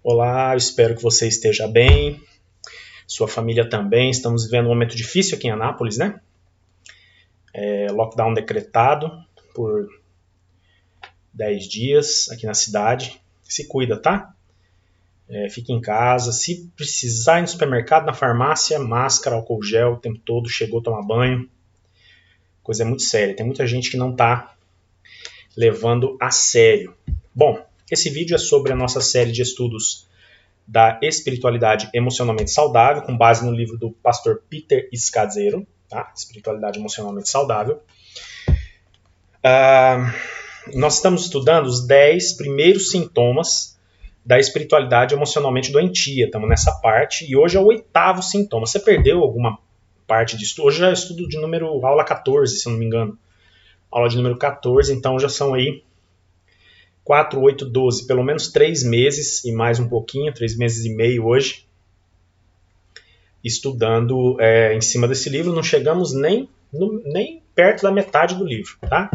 Olá, eu espero que você esteja bem, sua família também. Estamos vivendo um momento difícil aqui em Anápolis, né? Lockdown decretado por 10 dias aqui na cidade. Se cuida, tá? Fique em casa. Se precisar ir no supermercado, na farmácia, máscara, álcool gel o tempo todo, chegou a tomar banho. Coisa muito séria. Tem muita gente que não está levando a sério. Bom, esse vídeo é sobre a nossa série de estudos da espiritualidade emocionalmente saudável, com base no livro do pastor Peter Scazzero, tá? Espiritualidade emocionalmente saudável. Nós estamos estudando os 10 primeiros sintomas da espiritualidade emocionalmente doentia. Estamos nessa parte e hoje é o 8º sintoma. Você perdeu alguma parte de estudo? Hoje já é estudo de aula 14, se eu não me engano. Aula de número 14, então já são aí 4, 8, 12, pelo menos 3 meses e mais um pouquinho, 3 meses e meio hoje, estudando em cima desse livro. Não chegamos nem perto da metade do livro, tá?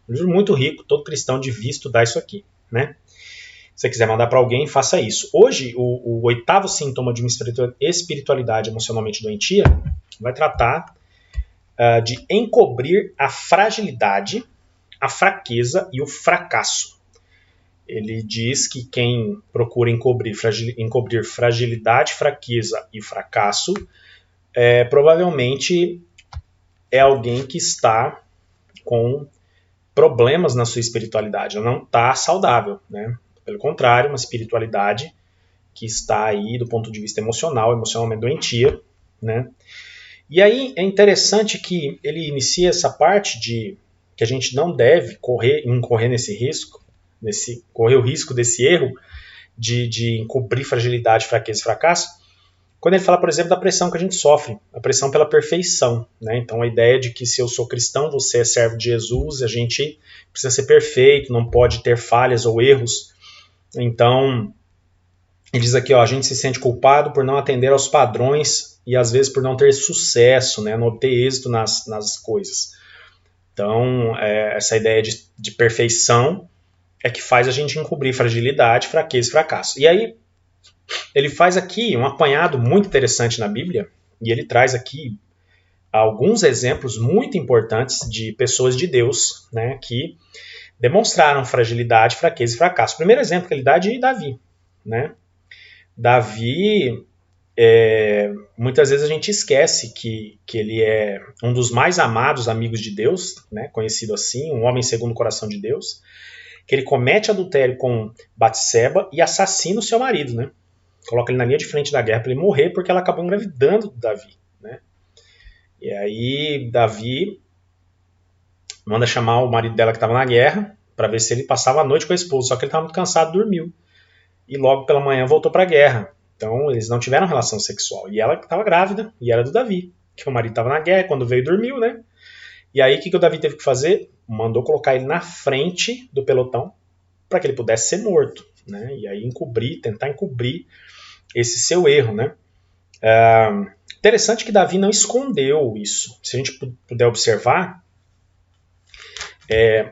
Um livro muito rico, todo cristão devia estudar isso aqui, né? Se você quiser mandar para alguém, faça isso. Hoje, o 8º sintoma de uma espiritualidade emocionalmente doentia vai tratar de encobrir a fragilidade, a fraqueza e o fracasso. Ele diz que quem procura encobrir fragilidade, fraqueza e fracasso provavelmente é alguém que está com problemas na sua espiritualidade, ela não está saudável, né? Pelo contrário, uma espiritualidade que está aí do ponto de vista emocional, emocionalmente doentia, né? E aí é interessante que ele inicia essa parte de que a gente não deve incorrer nesse risco, correr o risco desse erro de encobrir fragilidade, fraqueza e fracasso, quando ele fala, por exemplo, da pressão que a gente sofre, a pressão pela perfeição, né? Então a ideia de que se eu sou cristão, você é servo de Jesus, a gente precisa ser perfeito, não pode ter falhas ou erros. Então, ele diz aqui, a gente se sente culpado por não atender aos padrões e às vezes por não ter sucesso, né? Não obter êxito nas coisas. Então, essa ideia de perfeição é que faz a gente encobrir fragilidade, fraqueza e fracasso. E aí, ele faz aqui um apanhado muito interessante na Bíblia, e ele traz aqui alguns exemplos muito importantes de pessoas de Deus, né, que demonstraram fragilidade, fraqueza e fracasso. O primeiro exemplo que ele dá é de Davi, né? Davi, muitas vezes a gente esquece que ele é um dos mais amados amigos de Deus, né, conhecido assim, um homem segundo o coração de Deus, que ele comete adultério com Batseba e assassina o seu marido, né? Coloca ele na linha de frente da guerra para ele morrer porque ela acabou engravidando Davi, né? E aí Davi manda chamar o marido dela que estava na guerra para ver se ele passava a noite com a esposa, só que ele estava muito cansado, dormiu. E logo pela manhã voltou para a guerra. Então eles não tiveram relação sexual. E ela estava grávida e era do Davi, que o marido estava na guerra, quando veio dormiu, né? E aí o que o Davi teve que fazer? Mandou colocar ele na frente do pelotão para que ele pudesse ser morto, né? E aí tentar encobrir esse seu erro, né? Interessante que Davi não escondeu isso. Se a gente puder observar,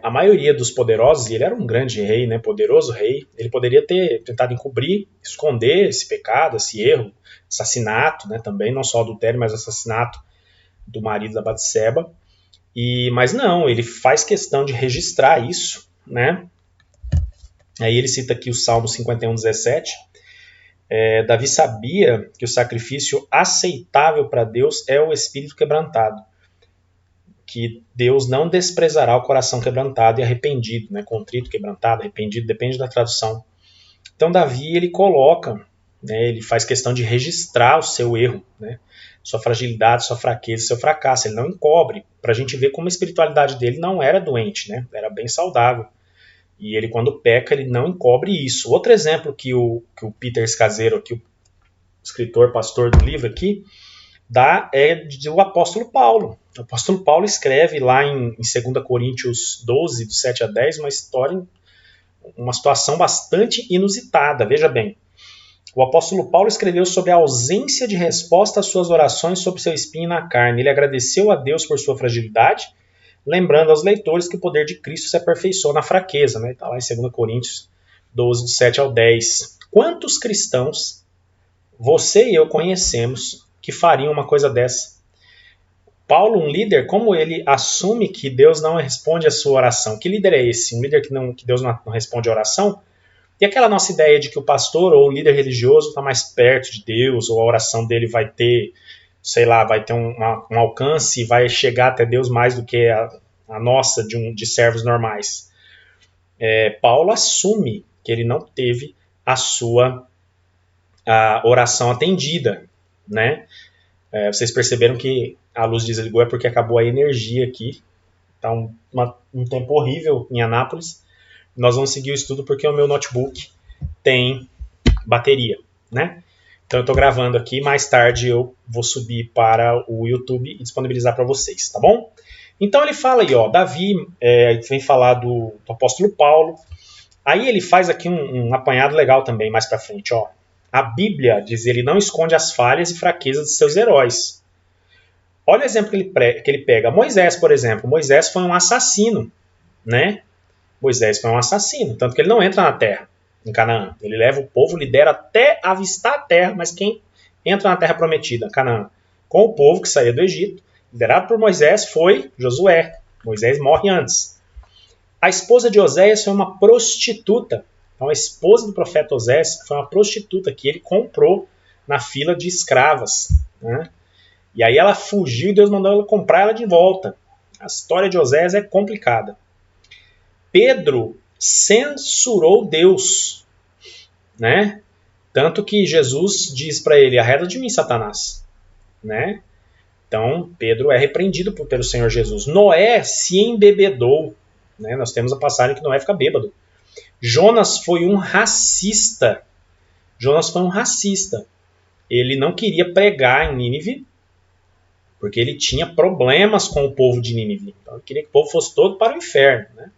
a maioria dos poderosos, e ele era um grande rei, né, poderoso rei, ele poderia ter tentado encobrir, esconder esse pecado, esse erro, assassinato, né, também, não só adultério, mas assassinato do marido da Batseba. Mas não, ele faz questão de registrar isso, né? Aí ele cita aqui o Salmo 51:17. Davi sabia que o sacrifício aceitável para Deus é o espírito quebrantado, que Deus não desprezará o coração quebrantado e arrependido, né? Contrito, quebrantado, arrependido, depende da tradução. Então Davi, ele coloca, né, ele faz questão de registrar o seu erro, né? Sua fragilidade, sua fraqueza, seu fracasso. Ele não encobre, para a gente ver como a espiritualidade dele não era doente, né? Era bem saudável. E ele, quando peca, ele não encobre isso. Outro exemplo que o Peter Scazzero, que o escritor, pastor do livro aqui, dá é do apóstolo Paulo. O apóstolo Paulo escreve lá em 2 Coríntios 12, do 7 a 10, uma situação bastante inusitada. Veja bem, o apóstolo Paulo escreveu sobre a ausência de resposta às suas orações sobre seu espinho na carne. Ele agradeceu a Deus por sua fragilidade, lembrando aos leitores que o poder de Cristo se aperfeiçoa na fraqueza, né? Está lá em 2 Coríntios 12, do 7 ao 10. Quantos cristãos você e eu conhecemos que fariam uma coisa dessa? Paulo, um líder, como ele assume que Deus não responde a sua oração? Que líder é esse? Um líder que Deus não responde a oração? E aquela nossa ideia de que o pastor ou o líder religioso está mais perto de Deus, ou a oração dele vai ter, sei lá, vai ter um alcance, vai chegar até Deus mais do que a nossa de servos normais. Paulo assume que ele não teve a sua oração atendida, né? Vocês perceberam que a luz desligou é porque acabou a energia aqui. Tá um tempo horrível em Anápolis. Nós vamos seguir o estudo porque o meu notebook tem bateria, né? Então eu estou gravando aqui, mais tarde eu vou subir para o YouTube e disponibilizar para vocês, tá bom? Então ele fala aí, ó, Davi vem falar do apóstolo Paulo. Aí ele faz aqui um apanhado legal também, mais para frente, ó. A Bíblia, diz ele, não esconde as falhas e fraquezas de seus heróis. Olha o exemplo que ele pega. Moisés, por exemplo. Moisés foi um assassino, né? Moisés foi um assassino, tanto que ele não entra na terra, em Canaã. Ele leva o povo, lidera até avistar a terra, mas quem entra na terra prometida, Canaã, com o povo que saía do Egito, liderado por Moisés, foi Josué. Moisés morre antes. A esposa de Oséias foi uma prostituta. Então a esposa do profeta Oséias foi uma prostituta que ele comprou na fila de escravas, né? E aí ela fugiu e Deus mandou ela comprar ela de volta. A história de Oséias é complicada. Pedro censurou Deus, né? Tanto que Jesus diz para ele, arreda de mim, Satanás, né? Então Pedro é repreendido pelo Senhor Jesus. Noé se embebedou, né? Nós temos a passagem que Noé fica bêbado. Jonas foi um racista. Ele não queria pregar em Nínive, porque ele tinha problemas com o povo de Nínive. Então ele queria que o povo fosse todo para o inferno, né?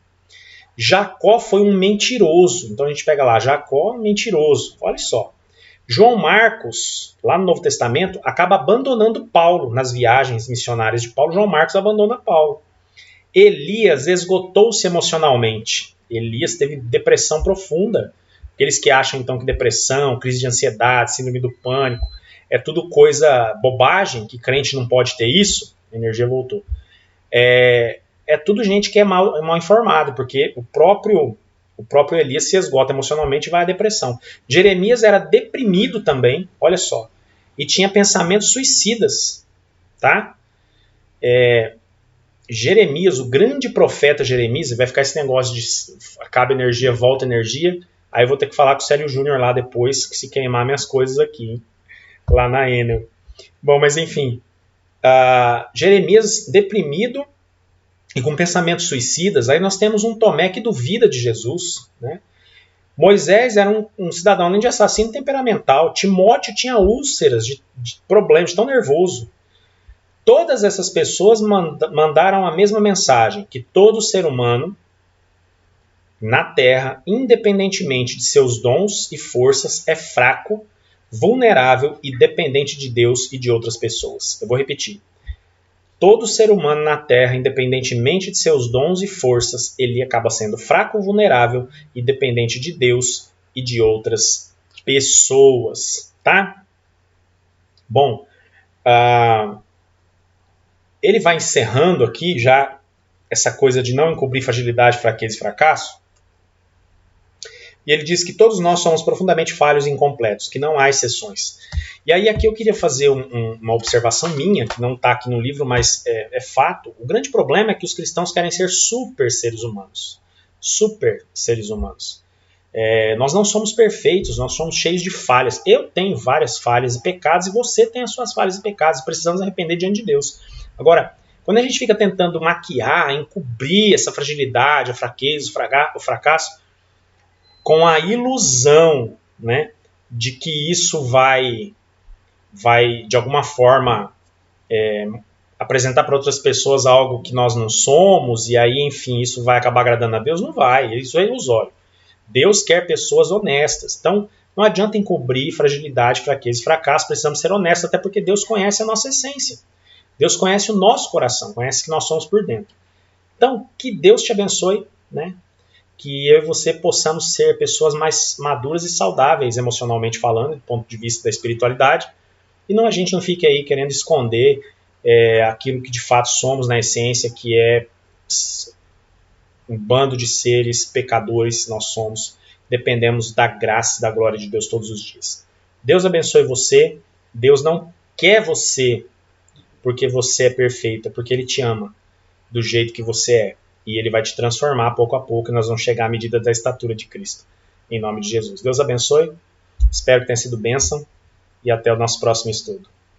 Jacó foi um mentiroso. Então a gente pega lá, Jacó, mentiroso. Olha só. João Marcos, lá no Novo Testamento, acaba abandonando Paulo nas viagens missionárias de Paulo. João Marcos abandona Paulo. Elias esgotou-se emocionalmente. Elias teve depressão profunda. Aqueles que acham então que depressão, crise de ansiedade, síndrome do pânico, é tudo coisa bobagem, que crente não pode ter isso, a energia voltou. É tudo gente que é mal informado, porque o próprio Elias se esgota emocionalmente e vai à depressão. Jeremias era deprimido também, olha só, e tinha pensamentos suicidas, tá? Jeremias, o grande profeta Jeremias, vai ficar esse negócio de acaba energia, volta energia, aí eu vou ter que falar com o Célio Júnior lá depois, que se queimar minhas coisas aqui, hein? Lá na Enel. Bom, mas enfim, Jeremias deprimido e com pensamentos suicidas. Aí nós temos um Tomé que duvida de Jesus, né? Moisés era um cidadão, além de assassino, temperamental. Timóteo tinha úlceras de problemas, tão nervoso. Todas essas pessoas mandaram a mesma mensagem, que todo ser humano na Terra, independentemente de seus dons e forças, é fraco, vulnerável e dependente de Deus e de outras pessoas. Eu vou repetir. Todo ser humano na Terra, independentemente de seus dons e forças, ele acaba sendo fraco, vulnerável e dependente de Deus e de outras pessoas, tá? Bom, ele vai encerrando aqui já essa coisa de não encobrir fragilidade, fraqueza e fracasso. E ele diz que todos nós somos profundamente falhos e incompletos, que não há exceções. E aí aqui eu queria fazer uma observação minha, que não está aqui no livro, mas é fato. O grande problema é que os cristãos querem ser super seres humanos. Super seres humanos. Nós não somos perfeitos, nós somos cheios de falhas. Eu tenho várias falhas e pecados, e você tem as suas falhas e pecados. Precisamos arrepender diante de Deus. Agora, quando a gente fica tentando maquiar, encobrir essa fragilidade, a fraqueza, o fracasso, com a ilusão, né, de que isso vai de alguma forma apresentar para outras pessoas algo que nós não somos, e aí, enfim, isso vai acabar agradando a Deus, não vai, isso é ilusório. Deus quer pessoas honestas. Então, não adianta encobrir fragilidade, fraqueza e fracasso, precisamos ser honestos, até porque Deus conhece a nossa essência. Deus conhece o nosso coração, conhece que nós somos por dentro. Então, que Deus te abençoe, né? que eu e você possamos ser pessoas mais maduras e saudáveis emocionalmente falando, do ponto de vista da espiritualidade, e a gente não fique aí querendo esconder aquilo que de fato somos na essência, que é um bando de seres pecadores. Nós somos, dependemos da graça e da glória de Deus todos os dias. Deus abençoe você. Deus não quer você porque você é perfeita, porque Ele te ama do jeito que você é. E Ele vai te transformar pouco a pouco, e nós vamos chegar à medida da estatura de Cristo. Em nome de Jesus. Deus abençoe. Espero que tenha sido bênção. E até o nosso próximo estudo.